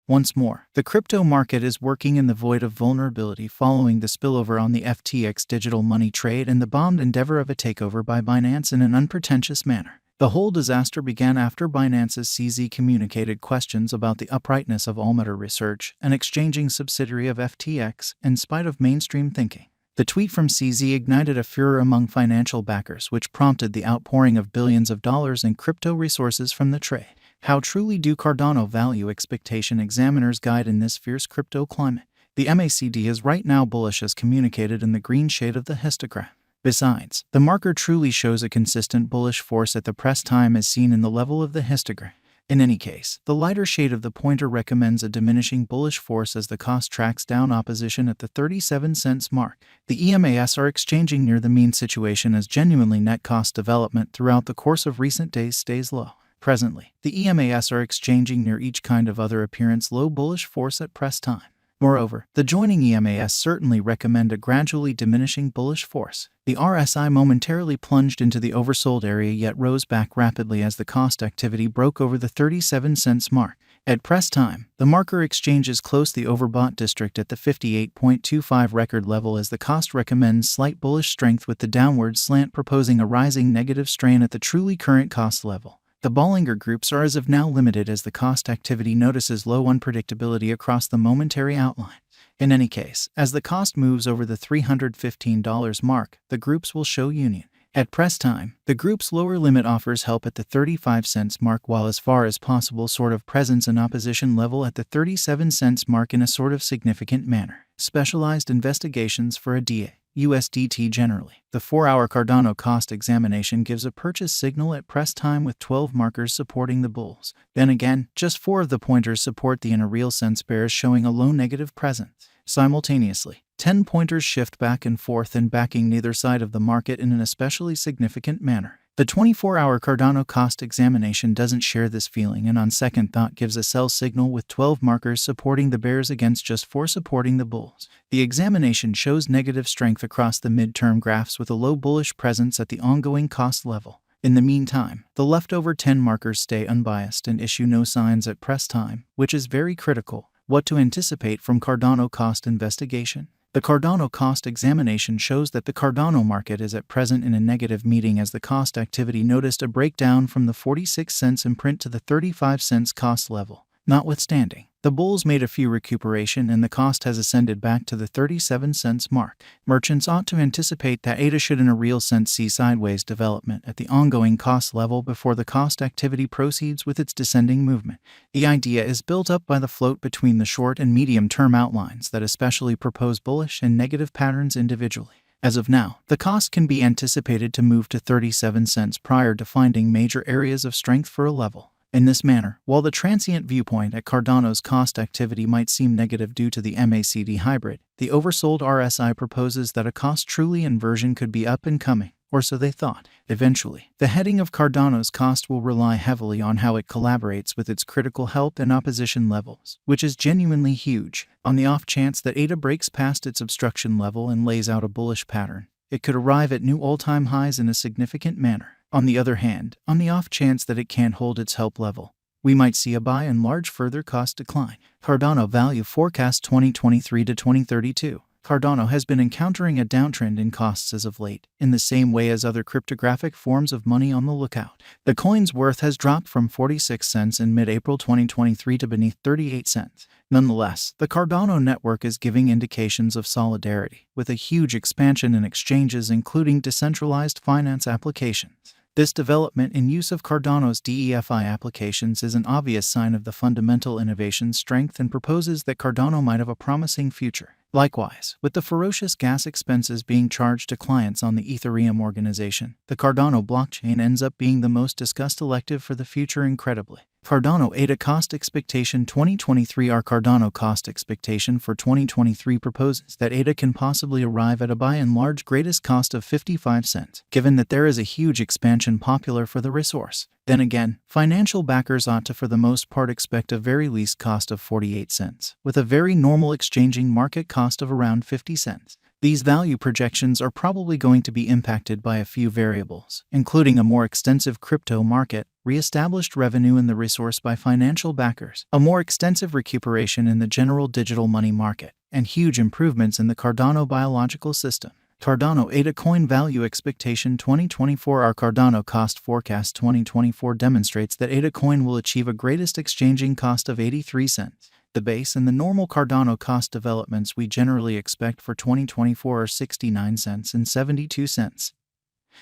Once more, the crypto market is working in the void of vulnerability following the spillover on the FTX digital money trade and the bombed endeavor of a takeover by Binance in an unpretentious manner. The whole disaster began after Binance's CZ communicated questions about the uprightness of Allmatter Research, an exchanging subsidiary of FTX, in spite of mainstream thinking. The tweet from CZ ignited a furor among financial backers, which prompted the outpouring of billions of dollars in crypto resources from the trade. How truly do Cardano value expectation examiners guide in this fierce crypto climate? The MACD is right now bullish as communicated in the green shade of the histogram. Besides, the marker truly shows a consistent bullish force at the press time as seen in the level of the histogram. In any case, the lighter shade of the pointer recommends a diminishing bullish force as the cost tracks down opposition at the 37 cents mark. The EMAs are exchanging near the mean situation as genuinely net cost development throughout the course of recent days stays low. Presently, the EMAs are exchanging near each kind of other appearance low bullish force at press time. Moreover, the joining EMAs certainly recommend a gradually diminishing bullish force. The RSI momentarily plunged into the oversold area yet rose back rapidly as the cost activity broke over the 37 cents mark. At press time, the marker exchanges close the overbought district at the 58.25 record level as the cost recommends slight bullish strength with the downward slant proposing a rising negative strain at the truly current cost level. The Bollinger Groups are as of now limited as the cost activity notices low unpredictability across the momentary outline. In any case, as the cost moves over the $315 mark, the groups will show union. At press time, the group's lower limit offers help at the 35 cents mark while as far as possible sort of presence and opposition level at the 37 cents mark in a sort of significant manner. Specialized investigations for a DA. USDT generally. The 4-hour Cardano cost examination gives a purchase signal at press time with 12 markers supporting the bulls. Then again, just 4 of the pointers support the in a real sense bears showing a low negative presence. Simultaneously, 10 pointers shift back and forth and backing neither side of the market in an especially significant manner. The 24-hour Cardano cost examination doesn't share this feeling and on second thought gives a sell signal with 12 markers supporting the bears against just 4 supporting the bulls. The examination shows negative strength across the midterm graphs with a low bullish presence at the ongoing cost level. In the meantime, the leftover 10 markers stay unbiased and issue no signs at press time, which is very critical. What to anticipate from Cardano cost investigation? The Cardano cost examination shows that the Cardano market is at present in a negative meeting as the cost activity noticed a breakdown from the 46 cents imprint to the 35 cents cost level. Notwithstanding, the bulls made a few recuperation and the cost has ascended back to the 37 cents mark. Merchants ought to anticipate that ADA should in a real sense see sideways development at the ongoing cost level before the cost activity proceeds with its descending movement. The idea is built up by the float between the short and medium-term outlines that especially propose bullish and negative patterns individually. As of now, the cost can be anticipated to move to 37 cents prior to finding major areas of strength for a level. In this manner, while the transient viewpoint at Cardano's cost activity might seem negative due to the MACD hybrid, the oversold RSI proposes that a cost truly inversion could be up and coming, or so they thought. Eventually, the heading of Cardano's cost will rely heavily on how it collaborates with its critical help and opposition levels, which is genuinely huge. On the off chance that ADA breaks past its obstruction level and lays out a bullish pattern, it could arrive at new all-time highs in a significant manner. On the other hand, on the off chance that it can't hold its help level, we might see a by and large further cost decline. Cardano Value Forecast 2023 to 2032. Cardano has been encountering a downtrend in costs as of late, in the same way as other cryptographic forms of money on the lookout. The coin's worth has dropped from 46 cents in mid-April 2023 to beneath 38 cents. Nonetheless, the Cardano network is giving indications of solidarity, with a huge expansion in exchanges including decentralized finance applications. This development in use of Cardano's DeFi applications is an obvious sign of the fundamental innovation strength and proposes that Cardano might have a promising future. Likewise, with the ferocious gas expenses being charged to clients on the Ethereum organization, the Cardano blockchain ends up being the most discussed elective for the future incredibly. Cardano ADA Cost Expectation 2023. Our Cardano cost expectation for 2023 proposes that ADA can possibly arrive at a by and large greatest cost of 55 cents, given that there is a huge expansion popular for the resource. Then again, financial backers ought to for the most part expect a very least cost of 48 cents, with a very normal exchanging market cost of around 50 cents. These value projections are probably going to be impacted by a few variables, including a more extensive crypto market, re-established revenue in the resource by financial backers, a more extensive recuperation in the general digital money market, and huge improvements in the Cardano biological system. Cardano ADA Coin Value Expectation 2024. Our Cardano Cost Forecast 2024 demonstrates that ADA Coin will achieve a greatest exchanging cost of 83 cents. The base and the normal Cardano cost developments we generally expect for 2024 are 69 cents and 72 cents.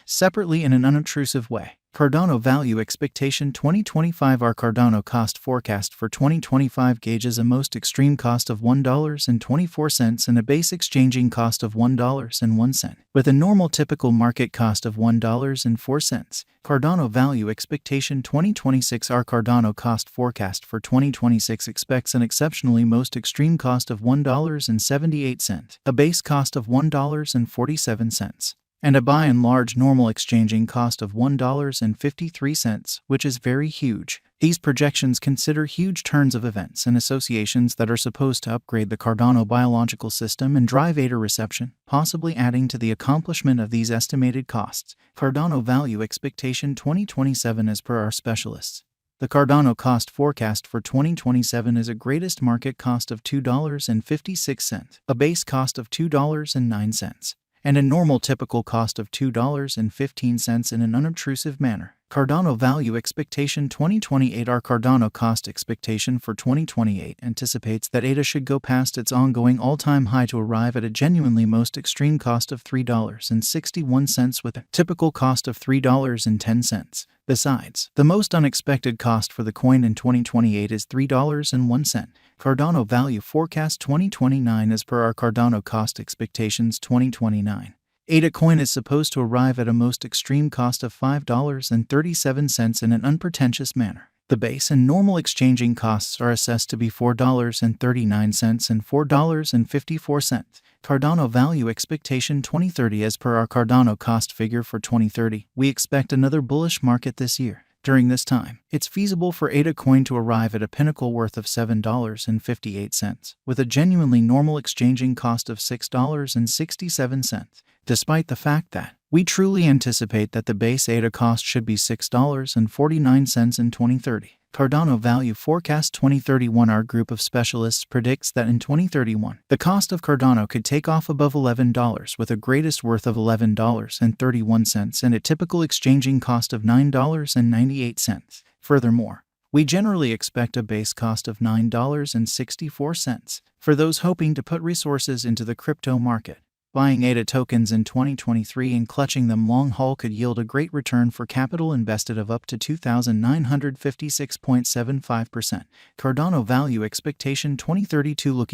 Separately, in an unobtrusive way, Cardano Value Expectation 2025. Our Cardano Cost Forecast for 2025 gauges a most extreme cost of $1.24 and a base exchanging cost of $1.01, with a normal typical market cost of $1.04. Cardano Value Expectation 2026. Our Cardano Cost Forecast for 2026 expects an exceptionally most extreme cost of $1.78, a base cost of $1.47, and a by and large normal exchanging cost of $1.53, which is very huge. These projections consider huge turns of events and associations that are supposed to upgrade the Cardano biological system and drive ADA reception, possibly adding to the accomplishment of these estimated costs. Cardano Value Expectation 2027. As per our specialists, the Cardano cost forecast for 2027 is a greatest market cost of $2.56, a base cost of $2.09, and a normal typical cost of $2.15 in an unobtrusive manner. Cardano Value Expectation 2028. Our Cardano cost expectation for 2028 anticipates that ADA should go past its ongoing all-time high to arrive at a genuinely most extreme cost of $3.61 with a typical cost of $3.10. Besides, the most unexpected cost for the coin in 2028 is $3.01. Cardano Value Forecast 2029. As per our Cardano cost expectations 2029, ADA coin is supposed to arrive at a most extreme cost of $5.37 in an unpretentious manner. The base and normal exchanging costs are assessed to be $4.39 and $4.54. Cardano Value Expectation 2030. As per our Cardano cost figure for 2030, we expect another bullish market this year. During this time, it's feasible for ADA coin to arrive at a pinnacle worth of $7.58, with a genuinely normal exchanging cost of $6.67. Despite the fact that we truly anticipate that the base ADA cost should be $6.49 in 2030. Cardano Value Forecast 2031. Our group of specialists predicts that in 2031, the cost of Cardano could take off above $11 with a greatest worth of $11.31 and a typical exchanging cost of $9.98. Furthermore, we generally expect a base cost of $9.64. For those hoping to put resources into the crypto market, buying ADA tokens in 2023 and clutching them long haul could yield a great return for capital invested of up to 2,956.75%. Cardano Value Expectation 2032. Looking